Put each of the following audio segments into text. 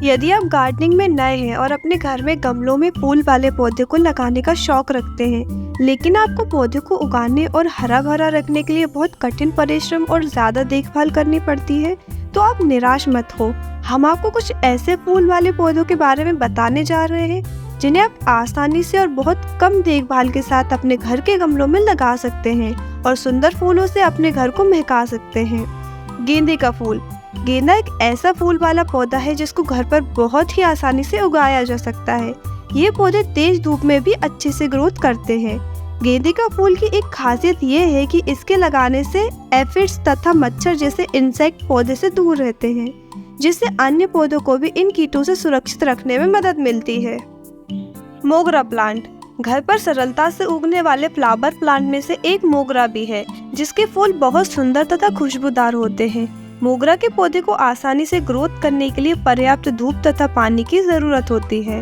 यदि आप गार्डनिंग में नए हैं और अपने घर में गमलों में फूल वाले पौधे को लगाने का शौक रखते हैं, लेकिन आपको पौधे को उगाने और हरा भरा रखने के लिए बहुत कठिन परिश्रम और ज़्यादा देखभाल करनी पड़ती है, तो आप निराश मत हो। हम आपको कुछ ऐसे फूल वाले पौधों के बारे में बताने जा रहे हैं जिन्हें आप आसानी से और बहुत कम देखभाल के साथ अपने घर के गमलों में लगा सकते हैं और सुंदर फूलों से अपने घर को महका सकते हैं। गेंदे का फूल। गेंदा एक ऐसा फूल वाला पौधा है जिसको घर पर बहुत ही आसानी से उगाया जा सकता है। ये पौधे तेज धूप में भी अच्छे से ग्रोथ करते हैं। गेंदे का फूल की एक खासियत ये है कि इसके लगाने से एफिड्स तथा मच्छर जैसे इंसेक्ट पौधे से दूर रहते हैं, जिससे अन्य पौधों को भी इन कीटों से सुरक्षित रखने में मदद मिलती है। मोगरा प्लांट। घर पर सरलता से उगने वाले फ्लावर प्लांट में से एक मोगरा भी है, जिसके फूल बहुत सुंदर तथा खुशबूदार होते हैं। मोगरा के पौधे को आसानी से ग्रोथ करने के लिए पर्याप्त धूप तथा पानी की जरूरत होती है।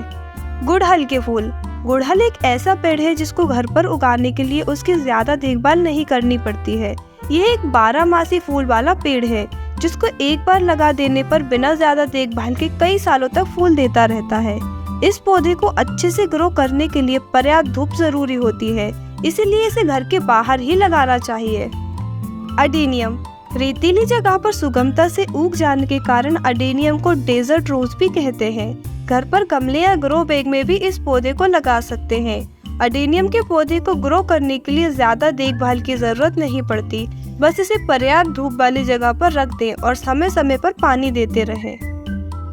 गुड़हल के फूल। गुड़हल एक ऐसा पेड़ है जिसको घर पर उगाने के लिए उसकी ज्यादा देखभाल नहीं करनी पड़ती है। यह एक 12 मासी फूल वाला पेड़ है जिसको एक बार लगा देने पर बिना ज्यादा देखभाल के कई सालों तक फूल देता रहता है। इस पौधे को अच्छे से ग्रो करने के लिए पर्याप्त धूप जरूरी होती है, इसीलिए इसे घर के बाहर ही लगाना चाहिए। अडेनियम। रेतीली जगह पर सुगमता से उग जाने के कारण अडेनियम को डेजर्ट रोज भी कहते हैं। घर पर गमले या ग्रो बैग में भी इस पौधे को लगा सकते हैं। अडेनियम के पौधे को ग्रो करने के लिए ज्यादा देखभाल की जरूरत नहीं पड़ती, बस इसे पर्याप्त धूप वाली जगह पर रख दें और समय समय पर पानी देते रहें।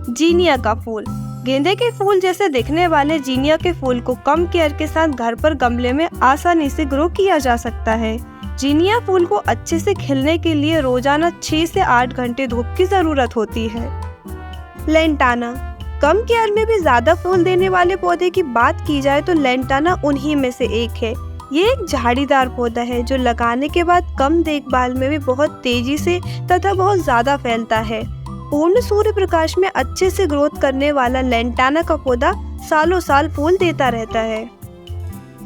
जीनिया का फूल। गेंदे के फूल जैसे दिखने वाले जीनिया के फूल को कम केयर के साथ घर पर गमले में आसानी से ग्रो किया जा सकता है। जीनिया फूल को अच्छे से खिलने के लिए रोजाना 6 से 8 घंटे धूप की जरूरत होती है। लेंटाना। कम केयर में भी ज्यादा फूल देने वाले पौधे की बात की जाए तो लेंटाना उन्हीं में से एक है। ये एक झाड़ीदार पौधा है जो लगाने के बाद कम देखभाल में भी बहुत तेजी से तथा बहुत ज्यादा फैलता है। पूर्ण सूर्य प्रकाश में अच्छे से ग्रोथ करने वाला लेंटाना का पौधा सालों साल फूल देता रहता है।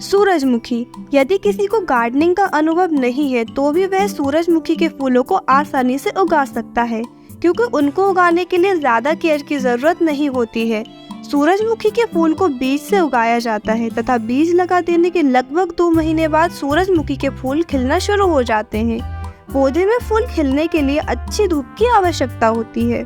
सूरजमुखी। यदि किसी को गार्डनिंग का अनुभव नहीं है तो भी वह सूरजमुखी के फूलों को आसानी से उगा सकता है, क्योंकि उनको उगाने के लिए ज्यादा केयर की जरूरत नहीं होती है। सूरजमुखी के फूल को बीज से उगाया जाता है तथा बीज लगा देने के लगभग 2 महीने बाद सूरजमुखी के फूल खिलना शुरू हो जाते हैं। पौधे में फूल खिलने के लिए अच्छी धूप की आवश्यकता होती है।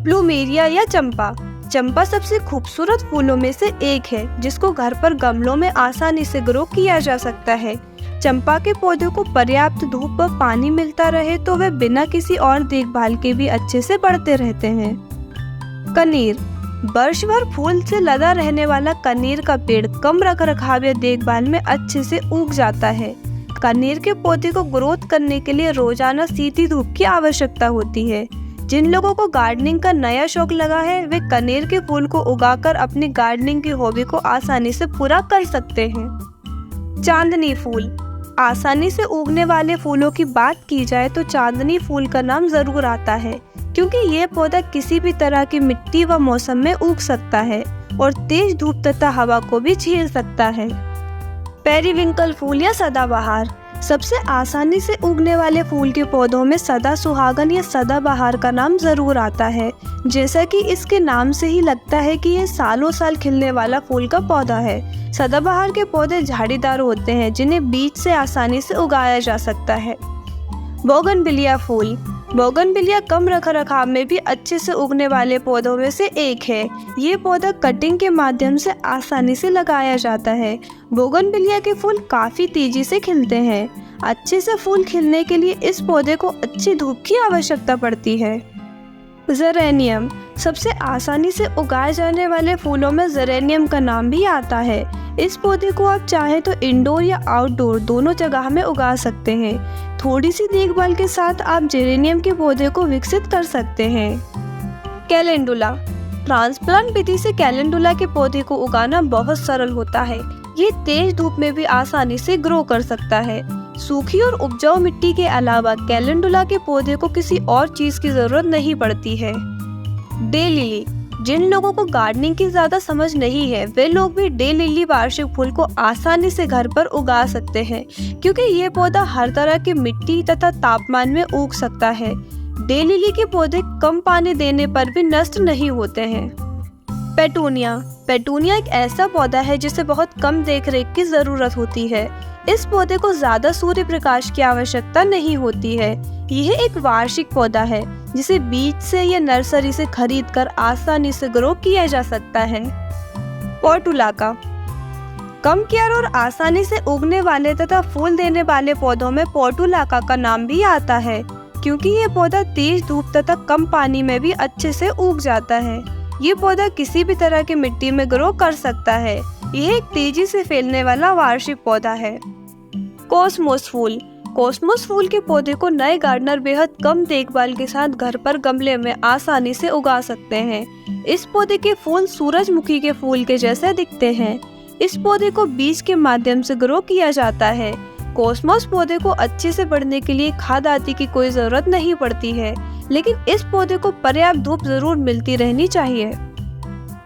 प्लूमेरिया या चंपा। चंपा सबसे खूबसूरत फूलों में से एक है जिसको घर पर गमलों में आसानी से ग्रो किया जा सकता है। चंपा के पौधे को पर्याप्त धूप व पानी मिलता रहे तो वे बिना किसी और देखभाल के भी अच्छे से बढ़ते रहते हैं। कनेर। वर्ष भर फूल से लदा रहने वाला कनेर का पेड़ कम रखरखाव या देखभाल में अच्छे से उग जाता है। कनेर के पौधे को ग्रोथ करने के लिए रोजाना सीधी धूप की आवश्यकता होती है। जिन लोगों को गार्डनिंग का नया शौक लगा है वे कनेर के फूल को उगाकर अपनी गार्डनिंग की हॉबी को आसानी से पूरा कर सकते हैं। चांदनी फूल। आसानी से उगने वाले फूलों की बात की जाए तो चांदनी फूल का नाम जरूर आता है, क्योंकि ये पौधा किसी भी तरह की मिट्टी व मौसम में उग सकता है और तेज धूप तथा हवा को भी झेल सकता है। पेरीविंकल फूल या सदाबहार। सबसे आसानी से उगने वाले फूल के पौधों में सदा सुहागन या सदाबहार का नाम जरूर आता है। जैसा कि इसके नाम से ही लगता है कि ये सालों साल खिलने वाला फूल का पौधा है। सदाबहार के पौधे झाड़ीदार होते हैं जिन्हें बीज से आसानी से उगाया जा सकता है। बोगनविलिया फूल। बोगनविलिया कम रखरखाव में भी अच्छे से उगने वाले पौधों में से एक है। ये पौधा कटिंग के माध्यम से आसानी से लगाया जाता है। बोगनविलिया के फूल काफी तेजी से खिलते हैं। अच्छे से फूल खिलने के लिए इस पौधे को अच्छी धूप की आवश्यकता पड़ती है। जेरेनियम। सबसे आसानी से उगाए जाने वाले फूलों में जेरेनियम का नाम भी आता है। इस पौधे को आप चाहे तो इंडोर या आउटडोर दोनों जगह में उगा सकते हैं। थोड़ी सी देखभाल के साथ आप जेरेनियम के पौधे को विकसित कर सकते हैं। कैलेंडुला। ट्रांसप्लांट विधि से कैलेंडुला के पौधे को उगाना बहुत सरल होता है। ये तेज धूप में भी आसानी से ग्रो कर सकता है। सूखी और उपजाऊ मिट्टी के अलावा कैलेंडुला के पौधे को किसी और चीज की जरूरत नहीं पड़ती है। Day lily. जिन लोगों को गार्डनिंग की ज्यादा समझ नहीं है वे लोग भी डे लिली वार्षिक फूल को आसानी से घर पर उगा सकते हैं, क्योंकि ये पौधा हर तरह की मिट्टी तथा तापमान में उग सकता है। डेलिली के पौधे कम पानी देने पर भी नष्ट नहीं होते हैं। पेटूनिया। पेटूनिया एक ऐसा पौधा है जिसे बहुत कम देखरेख की जरूरत होती है। इस पौधे को ज्यादा सूर्य प्रकाश की आवश्यकता नहीं होती है। यह एक वार्षिक पौधा है जिसे बीज से या नर्सरी से खरीदकर आसानी से ग्रो किया जा सकता है। पोर्टुलाका। कम केयर और आसानी से उगने वाले तथा फूल देने वाले पौधों में पोर्टुलाका का नाम भी आता है, क्योंकि ये पौधा तेज धूप तथा कम पानी में भी अच्छे से उग जाता है। ये पौधा किसी भी तरह की मिट्टी में ग्रो कर सकता है। यह एक तेजी से फैलने वाला वार्षिक पौधा है। कोसमोस फूल। कोसमोस फूल के पौधे को नए गार्डनर बेहद कम देखभाल के साथ घर पर गमले में आसानी से उगा सकते हैं। इस पौधे के फूल सूरजमुखी के फूल के जैसे दिखते हैं। इस पौधे को बीज के माध्यम से ग्रो किया जाता है। कोसमोस पौधे को अच्छे से बढ़ने के लिए खाद आदि की कोई जरूरत नहीं पड़ती है, लेकिन इस पौधे को पर्याप्त धूप जरूर मिलती रहनी चाहिए।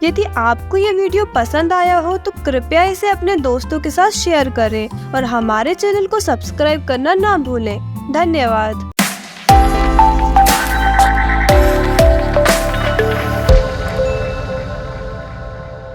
यदि आपको ये वीडियो पसंद आया हो तो कृपया इसे अपने दोस्तों के साथ शेयर करें और हमारे चैनल को सब्सक्राइब करना ना भूलें। धन्यवाद।